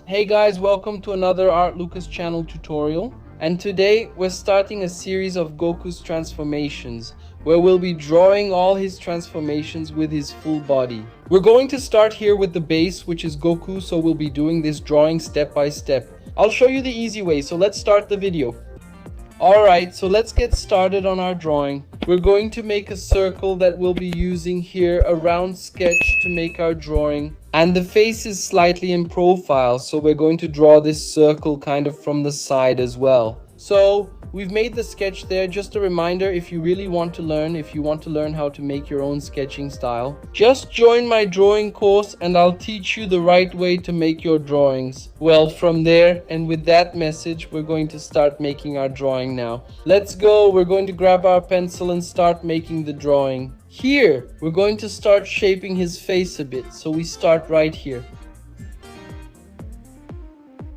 Hey guys, welcome to another Art Lucas channel tutorial. And today we're starting a series of Goku's transformations, where we'll be drawing all his transformations with his full body. We're going to start here with the base, which is Goku, so we'll be doing this drawing step by step. I'll show you the easy way, so let's start the video. Alright, so let's get started on our drawing. We're going to make a circle that we'll be using here, a round sketch to make our drawing. And the face is slightly in profile, so we're going to draw this circle kind of from the side as well. So we've made the sketch there. Just a reminder, if you really want to learn, how to make your own sketching style, just join my drawing course and I'll teach you the right way to make your drawings. Well, from there and with that message, we're going to start making our drawing now. Let's go. We're going to grab our pencil and start making the drawing. Here, we're going to start shaping his face a bit. So we start right here.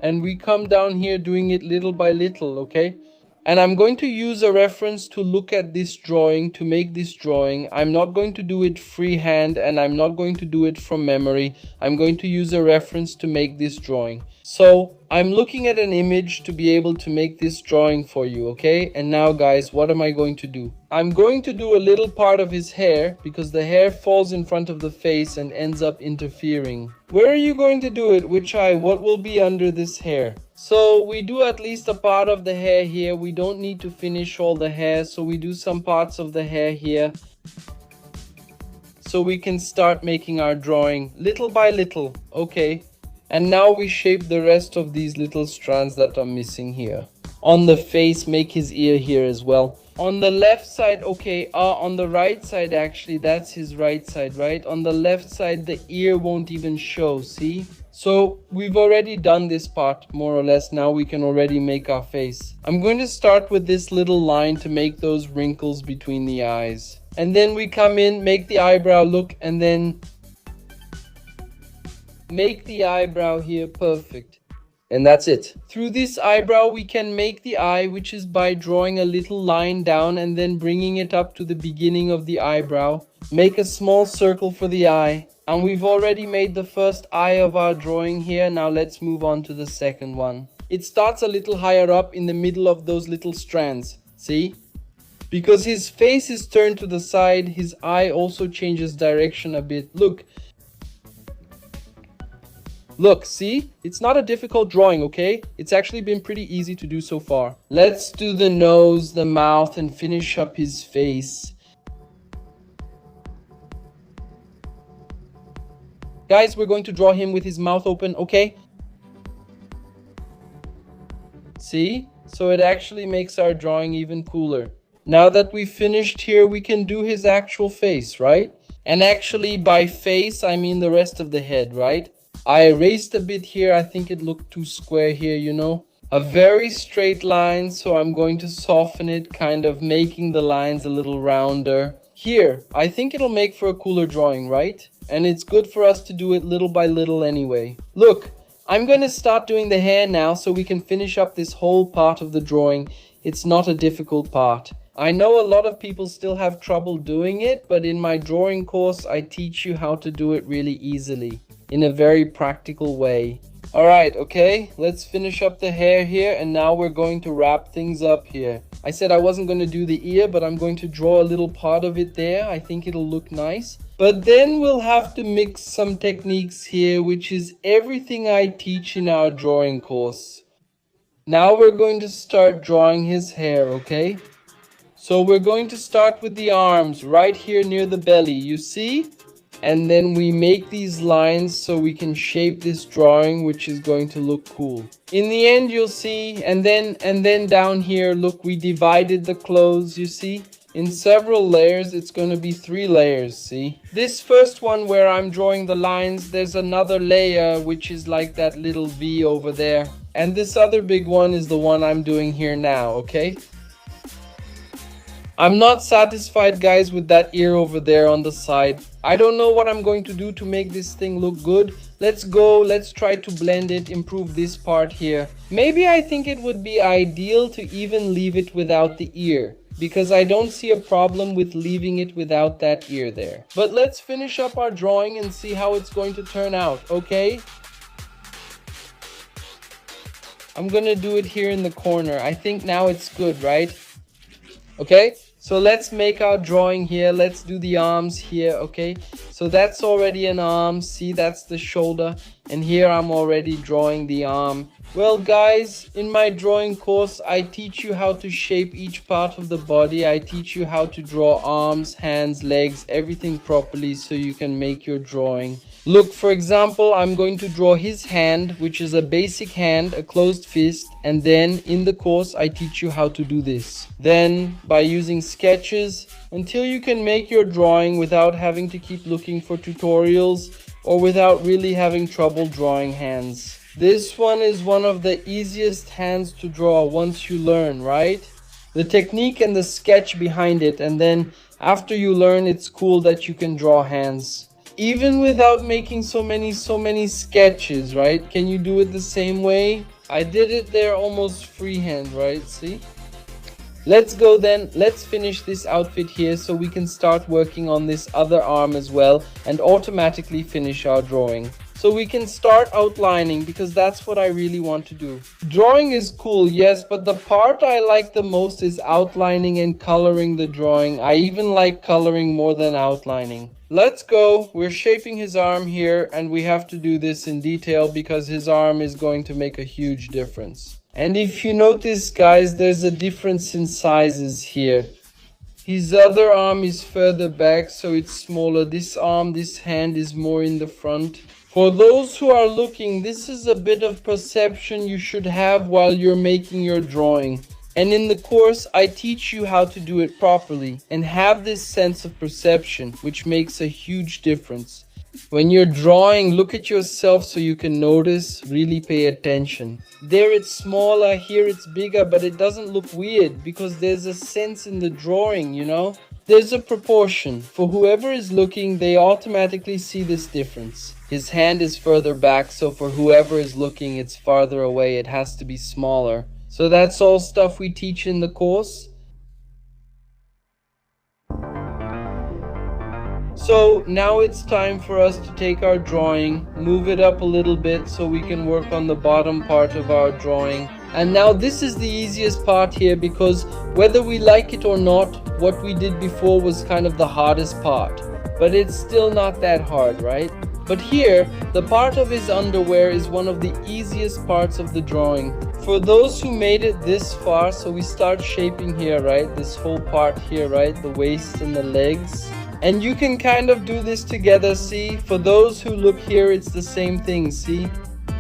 And we come down here doing it little by little, okay? And I'm going to use a reference to look at this drawing, to make this drawing. I'm not going to do it freehand and I'm not going to do it from memory. I'm going to use a reference to make this drawing. So I'm looking at an image to be able to make this drawing for you, okay? And now guys, what am I going to do? I'm going to do a little part of his hair because the hair falls in front of the face and ends up interfering. Where are you going to do it? Which eye? What will be under this hair? So we do at least a part of the hair here. We don't need to finish all the hair, so we do some parts of the hair here. So we can start making our drawing little by little, okay? And now we shape the rest of these little strands that are missing here. On the face, make his ear here as well. On the left side, okay, on the right side actually, that's his right side, right? On the left side, the ear won't even show, see? So we've already done this part, more or less. Now we can already make our face. I'm going to start with this little line to make those wrinkles between the eyes. And then we come in, make the eyebrow look, and then make the eyebrow here perfect. And that's it. Through this eyebrow we can make the eye, which is by drawing a little line down and then bringing it up to the beginning of the eyebrow. Make a small circle for the eye. And we've already made the first eye of our drawing here. Now let's move on to the second one. It starts a little higher up in the middle of those little strands. See? Because his face is turned to the side, his eye also changes direction a bit. Look, see? It's not a difficult drawing, okay? It's actually been pretty easy to do so far. Let's do the nose, the mouth, and finish up his face. Guys, we're going to draw him with his mouth open, okay? See? So it actually makes our drawing even cooler. Now that we've finished here, we can do his actual face, right? And actually, by face, I mean the rest of the head, right? I erased a bit here. I think it looked too square here, you know. A very straight line, so I'm going to soften it, kind of making the lines a little rounder. Here, I think it'll make for a cooler drawing, right? And it's good for us to do it little by little anyway. Look, I'm going to start doing the hair now so we can finish up this whole part of the drawing. It's not a difficult part. I know a lot of people still have trouble doing it, but in my drawing course, I teach you how to do it really easily, in a very practical way. Alright, okay, let's finish up the hair here, and now we're going to wrap things up here. I said I wasn't going to do the ear, but I'm going to draw a little part of it there. I think it'll look nice. But then we'll have to mix some techniques here, which is everything I teach in our drawing course. Now we're going to start drawing his hair, okay? So we're going to start with the arms right here near the belly, you see? And then we make these lines so we can shape this drawing, which is going to look cool. In the end, you'll see, and then down here, look, we divided the clothes, you see? In several layers, it's going to be 3 layers, see? This first one where I'm drawing the lines, there's another layer, which is like that little V over there. And this other big one is the one I'm doing here now, okay? I'm not satisfied, guys, with that ear over there on the side. I don't know what I'm going to do to make this thing look good. Let's try to blend it, improve this part here. Maybe I think it would be ideal to even leave it without the ear, because I don't see a problem with leaving it without that ear there. But let's finish up our drawing and see how it's going to turn out, okay? I'm gonna do it here in the corner. I think now it's good, right? Okay, so let's make our drawing here. Let's do the arms here. Okay, so that's already an arm. See, that's the shoulder, and here I'm already drawing the arm. Well guys, in my drawing course I teach you how to shape each part of the body. I teach you how to draw arms, hands, legs, everything properly so you can make your drawing. Look, for example, I'm going to draw his hand, which is a basic hand, a closed fist, and then in the course I teach you how to do this. Then by using sketches until you can make your drawing without having to keep looking for tutorials or without really having trouble drawing hands. This one is one of the easiest hands to draw once you learn, right? The technique and the sketch behind it, and then after you learn, it's cool that you can draw hands. Even without making so many sketches, right? Can you do it the same way? I did it there almost freehand, right? See? Let's go then. Let's finish this outfit here so we can start working on this other arm as well and automatically finish our drawing. So we can start outlining because that's what I really want to do. Drawing is cool, yes, but the part I like the most is outlining and coloring the drawing. I even like coloring more than outlining. Let's go. We're shaping his arm here and we have to do this in detail because his arm is going to make a huge difference. And if you notice, guys, there's a difference in sizes here. His other arm is further back, so it's smaller. This arm, this hand is more in the front. For those who are looking, this is a bit of perception you should have while you're making your drawing. And in the course, I teach you how to do it properly and have this sense of perception, which makes a huge difference. When you're drawing, look at yourself so you can notice, really pay attention. There it's smaller, here it's bigger, but it doesn't look weird because there's a sense in the drawing, you know? There's a proportion. For whoever is looking, they automatically see this difference. His hand is further back, so for whoever is looking, it's farther away. It has to be smaller. So that's all stuff we teach in the course. So now it's time for us to take our drawing, move it up a little bit so we can work on the bottom part of our drawing. And now this is the easiest part here because whether we like it or not, what we did before was kind of the hardest part. But it's still not that hard, right? But here, the part of his underwear is one of the easiest parts of the drawing. For those who made it this far, so we start shaping here, right? This whole part here, right? The waist and the legs. And you can kind of do this together, see? For those who look here, it's the same thing, see?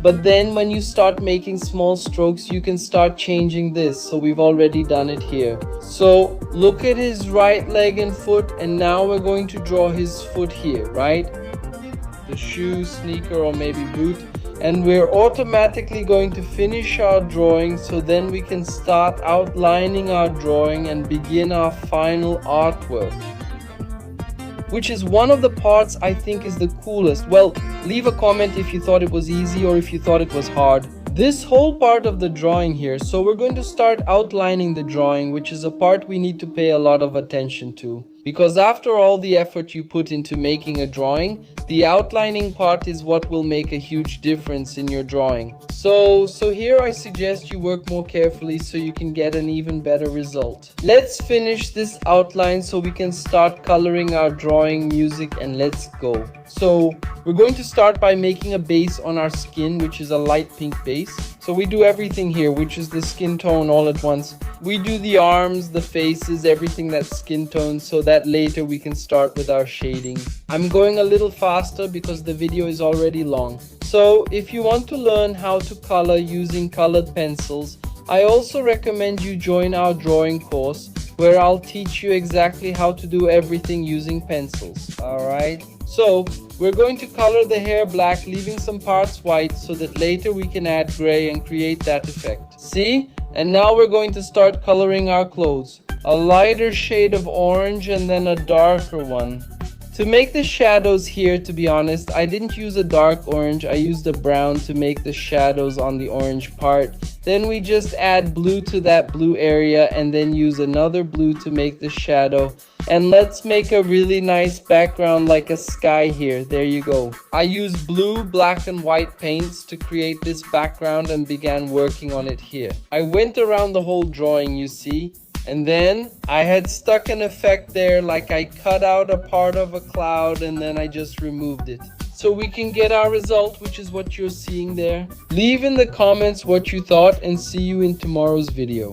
But then when you start making small strokes, you can start changing this. So we've already done it here. So look at his right leg and foot, and now we're going to draw his foot here, right? The shoe, sneaker, or maybe boot. And we're automatically going to finish our drawing, so then we can start outlining our drawing and begin our final artwork, which is one of the parts I think is the coolest. Well, leave a comment if you thought it was easy or if you thought it was hard. This whole part of the drawing here, so we're going to start outlining the drawing, which is a part we need to pay a lot of attention to. Because after all the effort you put into making a drawing, the outlining part is what will make a huge difference in your drawing. So here I suggest you work more carefully so you can get an even better result. Let's finish this outline so we can start coloring our drawing, music, and let's go. So we're going to start by making a base on our skin, which is a light pink base. So we do everything here, which is the skin tone all at once. We do the arms, the faces, everything that's skin tone, so that later we can start with our shading. I'm going a little faster because the video is already long. So if you want to learn how to color using colored pencils, I also recommend you join our drawing course where I'll teach you exactly how to do everything using pencils. Alright? So we're going to color the hair black, leaving some parts white so that later we can add gray and create that effect. See? And now we're going to start coloring our clothes. A lighter shade of orange and then a darker one. To make the shadows here, to be honest, I didn't use a dark orange. I used a brown to make the shadows on the orange part. Then we just add blue to that blue area and then use another blue to make the shadow. And let's make a really nice background like a sky here. There you go. I used blue, black and white paints to create this background and began working on it here. I went around the whole drawing, you see. And then I had stuck an effect there, like I cut out a part of a cloud and then I just removed it. So we can get our result, which is what you're seeing there. Leave in the comments what you thought and see you in tomorrow's video.